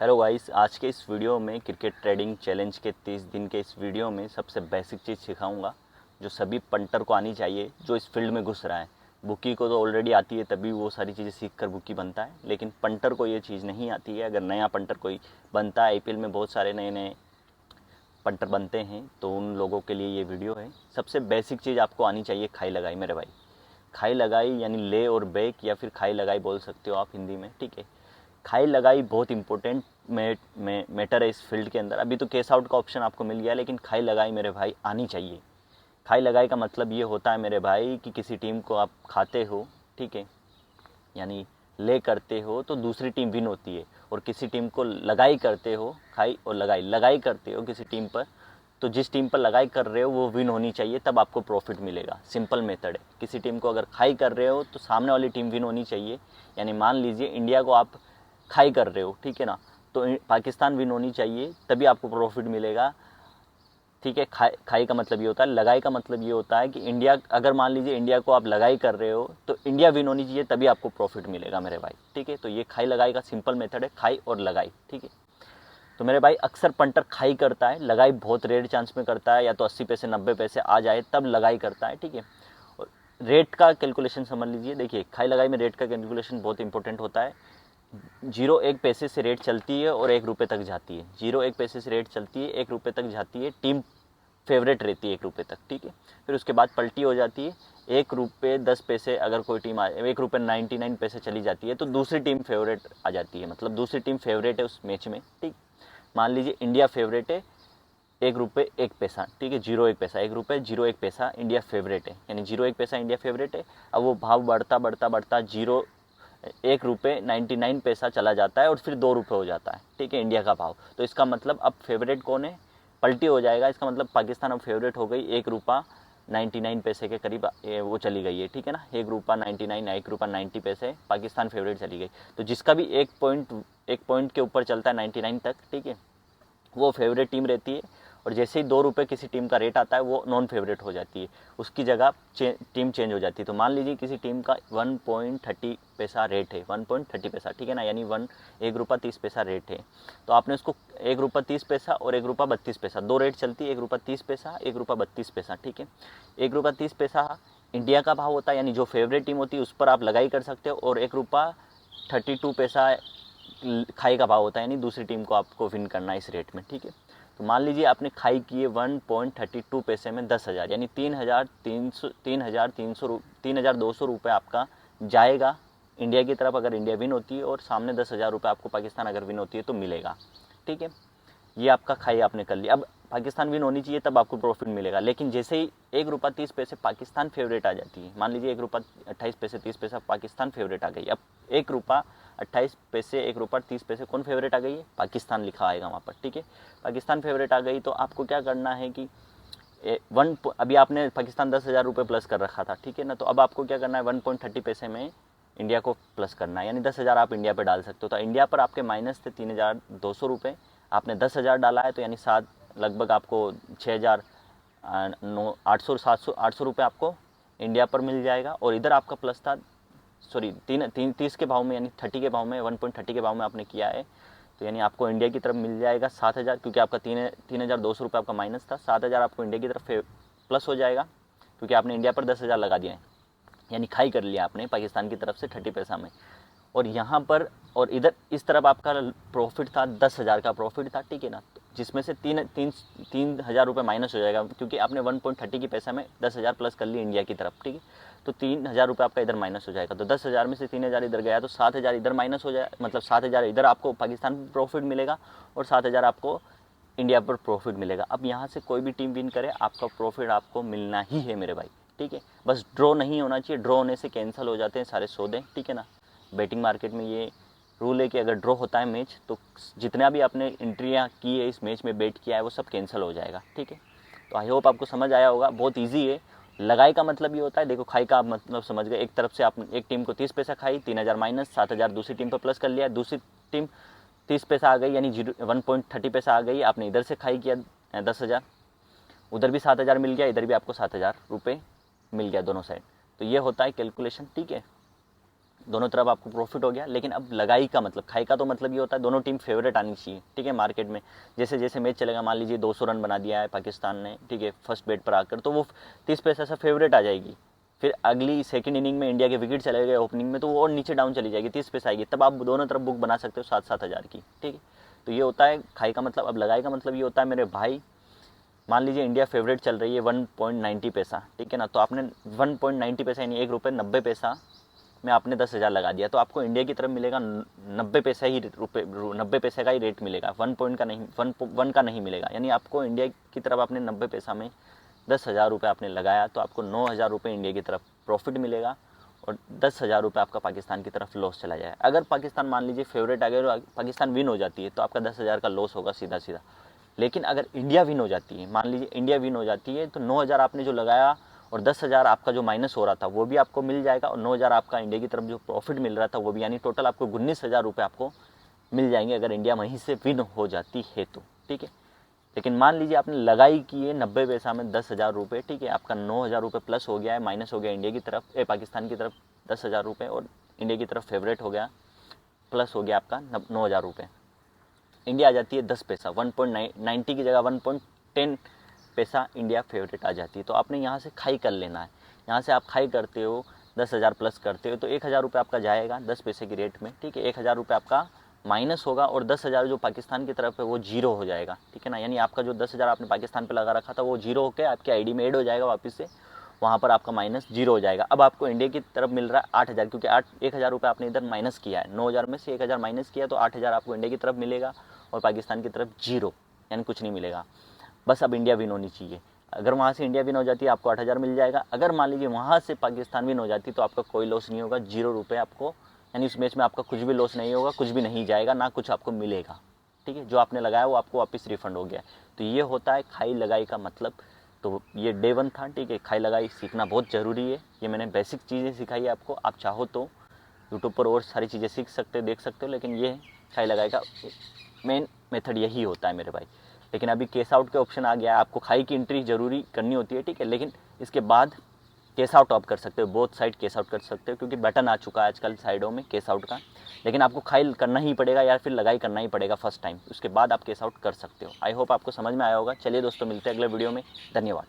Hello guys, आज के इस वीडियो में क्रिकेट ट्रेडिंग चैलेंज के 30 दिन के इस वीडियो में सबसे बेसिक चीज़ सिखाऊंगा जो सभी पंटर को आनी चाहिए जो इस फील्ड में घुस रहा है। बुकी को तो ऑलरेडी आती है, तभी वो सारी चीज़ें सीख कर बुकी बनता है, लेकिन पंटर को ये चीज़ नहीं आती है। अगर नया पंटर कोई बनता है, आईपीएल में बहुत सारे नए नए पंटर बनते हैं, तो उन लोगों के लिए ये वीडियो है। सबसे बेसिक चीज़ आपको आनी चाहिए खाई लगाई मेरे भाई। खाई लगाई यानी ले और बैक, या फिर खाई लगाई बोल सकते हो आप हिंदी में, ठीक है। खाई लगाई बहुत इंपॉर्टेंट मैटर है इस फील्ड के अंदर। अभी तो केस आउट का ऑप्शन आपको मिल गया, लेकिन खाई लगाई मेरे भाई आनी चाहिए। खाई लगाई का मतलब ये होता है मेरे भाई कि किसी टीम को आप खाते हो, ठीक है, यानी ले करते हो तो दूसरी टीम विन होती है, और किसी टीम को लगाई करते हो, खाई और लगाई लगाई करते हो किसी टीम पर, तो जिस टीम पर लगाई कर रहे हो वो विन होनी चाहिए, तब आपको प्रॉफिट मिलेगा। सिंपल मेथड है। किसी टीम को अगर खाई कर रहे हो तो सामने वाली टीम विन होनी चाहिए। यानी मान लीजिए इंडिया को आप खाई कर रहे हो, ठीक है ना, तो पाकिस्तान विन होनी चाहिए, तभी आपको प्रॉफिट मिलेगा, ठीक है। खाई का मतलब ये होता है। लगाई का मतलब ये होता है कि इंडिया, अगर मान लीजिए इंडिया को आप लगाई कर रहे हो तो इंडिया विन होनी चाहिए, तभी आपको प्रॉफिट मिलेगा मेरे भाई, ठीक है। तो ये खाई लगाई का सिंपल मेथड है, खाई और लगाई, ठीक है। तो मेरे भाई अक्सर पंटर खाई करता है, लगाई बहुत रेयर चांस में करता है, या तो 80 पैसे 90 पैसे आ जाए तब लगाई करता है, ठीक है। और रेट का कैलकुलेशन समझ लीजिए। देखिए, खाई लगाई में रेट का कैलकुलेशन बहुत इंपॉर्टेंट होता है। 0 1 पैसे से रेट चलती है और 1 रुपये तक जाती है। 0 1 पैसे से रेट चलती है, 1 रुपये तक जाती है। टीम फेवरेट रहती है 1 रुपये तक, ठीक है। फिर उसके बाद पलटी हो जाती है। 1 रुपये 10 पैसे अगर कोई टीम 1 रुपये 99 पैसे चली जाती है, तो दूसरी टीम फेवरेट आ जाती है, मतलब दूसरी टीम फेवरेट है उस मैच में, ठीक। मान लीजिए इंडिया फेवरेट है, 1 रुपये 1 पैसा, ठीक है। 0 1 पैसा, 1 रुपये 0 1 पैसा इंडिया फेवरेट है, यानी 0 1 पैसा इंडिया फेवरेट है। अब वो भाव बढ़ता बढ़ता बढ़ता 1 रुपये 99 पैसा चला जाता है, और फिर 2 रुपये हो जाता है, ठीक है, इंडिया का भाव। तो इसका मतलब अब फेवरेट कौन है, पलटी हो जाएगा। इसका मतलब पाकिस्तान अब फेवरेट हो गई। 1 रुपया 99 पैसे के करीब वो चली गई है, ठीक है ना। 1 रुपया 99, 1 रुपया 90 पैसे पाकिस्तान फेवरेट चली गई। तो जिसका भी एक पॉइंट के ऊपर चलता है 99 तक, ठीक है, वो फेवरेट टीम रहती है। और जैसे ही 2 रुपये किसी टीम का रेट आता है, वो नॉन फेवरेट हो जाती है, उसकी जगह टीम चेंज हो जाती है। तो मान लीजिए किसी टीम का 1.30 पैसा रेट है, 1.30 पैसा, ठीक है ना, यानी 1 रुपया 30 पैसा रेट है। तो आपने उसको 1 रुपया 30 पैसा और 1 रुपया 32 पैसा, दो रेट चलती है, 1 रुपया 30 पैसा 1 रुपया 32 पैसा, ठीक है। 1 रुपया 30 पैसा इंडिया का भाव होता है, यानी जो फेवरेट टीम होती है उस पर आप लगाई कर सकते हो, और 1 रुपया 32 पैसा खाई का भाव होता है, यानी दूसरी टीम को आपको विन करना है इस रेट में, ठीक है। तो मान लीजिए आपने खाई किए 1.32 पैसे में 10,000, यानी 3,200 रुपये आपका जाएगा इंडिया की तरफ, अगर इंडिया विन होती है, और सामने 10,000 रुपये आपको पाकिस्तान अगर विन होती है तो मिलेगा, ठीक है। ये आपका खाई आपने कर लिया। अब पाकिस्तान विन होनी चाहिए तब आपको प्रॉफिट मिलेगा, लेकिन जैसे ही 1 रुपया 30 पैसे पाकिस्तान फेवरेट आ जाती है, मान लीजिए 1 रुपया 28 पैसे 30 पैसा पाकिस्तान फेवरेट आ गई। अब 1 रुपया 28 पैसे 1 रुपया 30 पैसे कौन फेवरेट आ गई है, पाकिस्तान लिखा आएगा वहाँ पर, ठीक है। पाकिस्तान फेवरेट आ गई, तो आपको क्या करना है कि अभी आपने पाकिस्तान 10,000 रुपये प्लस कर रखा था, ठीक है ना। तो अब आपको क्या करना है, 1.30 पैसे में इंडिया को प्लस करना है, यानी 10,000 आप इंडिया पे डाल सकते हो। तो इंडिया पर आपके माइनस थे 3,200 रुपये, आपने 10,000 डाला है, तो यानी लगभग आपको 6,000 800 रुपये आपको इंडिया पर मिल जाएगा। और इधर आपका प्लस था, सॉरी, 30 के भाव में, यानी 30 के भाव में, 1.30 के भाव में आपने किया है, तो यानी आपको इंडिया की तरफ मिल जाएगा 7,000, क्योंकि आपका 3,200 रुपये आपका माइनस था, 7,000 आपको इंडिया की तरफ प्लस हो जाएगा, क्योंकि आपने इंडिया पर 10,000 लगा दिया है, यानी खाई कर लिया आपने पाकिस्तान की तरफ से 30 पैसा में। और यहाँ पर और इधर इस तरफ आपका प्रॉफिट था 10,000 का प्रॉफिट था, ठीक है ना, जिसमें से 3,000 रुपये माइनस हो जाएगा, क्योंकि आपने 1.30 की पैसा में 10,000 प्लस कर ली इंडिया की तरफ, ठीक है। तो 3,000 रुपये आपका इधर माइनस हो जाएगा। तो 10,000 में से 3,000 इधर गया, तो 7,000 इधर माइनस हो जाए, मतलब 7,000 इधर आपको पाकिस्तान पर प्रॉफिट मिलेगा, और 7,000 आपको इंडिया पर प्रॉफिट मिलेगा। अब यहाँ से कोई भी टीम विन करे, आपका प्रॉफिट आपको मिलना ही है मेरे भाई, ठीक है। बस ड्रॉ नहीं होना चाहिए, ड्रॉ होने से कैंसिल हो जाते हैं सारे सौदे, ठीक है ना। बैटिंग मार्केट में ये रूल है कि अगर ड्रॉ होता है मैच, तो जितना भी आपने एंट्रियाँ की है इस मैच में, बेट किया है, वो सब कैंसिल हो जाएगा, ठीक है। तो आई होप आपको समझ आया होगा, बहुत ईजी है। लगाई का मतलब ये होता है, देखो खाई का मतलब समझ गए, एक तरफ से आप एक टीम को 30 पैसा खाई, 3,000 माइनस, 7,000 दूसरी टीम पर प्लस कर लिया, दूसरी टीम 30 पैसा आ गई, यानी 1.30 पैसा आ गई, आपने इधर से खाई किया 10,000, उधर भी 7,000 मिल गया, इधर भी आपको 7,000 रुपये मिल गया दोनों साइड। तो ये होता है कैलकुलेशन, ठीक है। दोनों तरफ आपको प्रॉफिट हो गया। लेकिन अब लगाई का मतलब, खाई का तो मतलब ये होता है दोनों टीम फेवरेट आनी चाहिए, ठीक है। मार्केट में जैसे जैसे मैच चलेगा, मान लीजिए 200 रन बना दिया है पाकिस्तान ने, ठीक है, फर्स्ट बैट पर आकर, तो वो 30 पैसा से फेवरेट आ जाएगी। फिर अगली सेकंड इनिंग में इंडिया के विकेट चले गए ओपनिंग में, तो वो और नीचे डाउन चली जाएगी, 30 पैसा आएगी, तब आप दोनों तरफ बुक बना सकते हो 7-7 हज़ार की, ठीक है। तो ये होता है खाई का मतलब। अब लगाई का मतलब ये होता है मेरे भाई, मान लीजिए इंडिया फेवरेट चल रही है 1.90 पैसा, ठीक है ना, तो आपने 1.90 पैसा यानी 1 रुपये 90 पैसा में आपने 10,000 लगा दिया, तो आपको इंडिया की तरफ मिलेगा 90 पैसा ही रुपये, 90 पैसे का ही रेट मिलेगा, 1 पॉइंट का नहीं, 1 का नहीं मिलेगा। यानी आपको इंडिया की तरफ आपने 90 पैसा में 10,000 रुपये आपने लगाया, तो आपको 9,000 रुपये इंडिया की तरफ प्रॉफिट मिलेगा और 10,000 रुपये आपका पाकिस्तान की तरफ लॉस चला जाए। अगर पाकिस्तान मान लीजिए फेवरेट आ गया और पाकिस्तान विन हो जाती है, तो आपका 10,000 का लॉस होगा सीधा सीधा। लेकिन अगर इंडिया विन हो जाती है, मान लीजिए इंडिया विन हो जाती है, तो 9,000 आपने जो लगाया और 10,000 आपका जो माइनस हो रहा था वो भी आपको मिल जाएगा, और 9,000 आपका इंडिया की तरफ जो प्रॉफिट मिल रहा था वो भी, यानी टोटल आपको 19,000 रुपये आपको मिल जाएंगे अगर इंडिया वहीं से विन हो जाती है तो, ठीक है। लेकिन मान लीजिए आपने लगाई की है 90 पैसा में 10,000 रुपये, ठीक है, आपका 9,000 रुपये प्लस हो गया है, माइनस हो गया इंडिया की तरफ, पाकिस्तान की तरफ 10,000 रुपये, और इंडिया की तरफ फेवरेट हो गया, प्लस हो गया आपका 9,000 रुपये। इंडिया आ जाती है 10 पैसा, 1.90 की जगह 1.10 पैसा इंडिया फेवरेट आ जाती है। तो आपने यहाँ से खाई कर लेना है। यहाँ से आप खाई करते हो 10,000 प्लस करते हो, तो 1,000 रुपये आपका जाएगा 10 पैसे की रेट में, ठीक है। 1,000 रुपये आपका माइनस होगा, और 10,000 जो पाकिस्तान की तरफ है वो जीरो हो जाएगा, ठीक है ना। यानी आपका जो 10,000 आपने पाकिस्तान पे लगा रखा था वो जीरो होकर आपके आईडी में ऐड हो जाएगा वापस से, वहाँ पर आपका माइनस जीरो हो जाएगा। अब आपको इंडिया की तरफ मिल रहा है 8,000, क्योंकि 1,000 रुपये आपने इधर माइनस किया है, 9,000 में से 1,000 माइनस किया, तो 8,000 आपको इंडिया की तरफ मिलेगा और पाकिस्तान की तरफ जीरो, यानी कुछ नहीं मिलेगा। बस अब इंडिया विन होनी चाहिए। अगर वहाँ से इंडिया विन हो जाती है आपको 8,000 मिल जाएगा। अगर मान लीजिए वहाँ से पाकिस्तान विन हो जाती तो आपका कोई लॉस नहीं होगा, 0 रुपये आपको, यानी उस मैच में आपका कुछ भी लॉस नहीं होगा, कुछ भी नहीं जाएगा, ना कुछ आपको मिलेगा, ठीक है। जो आपने लगाया वो आपको वापस रिफंड हो गया। तो ये होता है खाई लगाई का मतलब। तो ये डे 1 था, ठीक है। खाई लगाई सीखना बहुत ज़रूरी है। ये मैंने बेसिक चीज़ें सिखाई है आपको। आप चाहो तो यूट्यूब पर और सारी चीज़ें सीख सकते हो, देख सकते हो, लेकिन ये खाई लगाई का मेन मेथड यही होता है मेरे भाई। लेकिन अभी केस आउट के ऑप्शन आ गया है, आपको खाई की एंट्री जरूरी करनी होती है, ठीक है। लेकिन इसके बाद केस आउट आप कर सकते हो, बोथ साइड केस आउट कर सकते हो, क्योंकि बटन आ चुका है आजकल साइडों में केस आउट का। लेकिन आपको खाई करना ही पड़ेगा या फिर लगाई करना ही पड़ेगा फर्स्ट टाइम, उसके बाद आप केस आउट कर सकते हो। आई होप आपको समझ में आया होगा। चलिए दोस्तों, मिलते हैं अगले वीडियो में। धन्यवाद।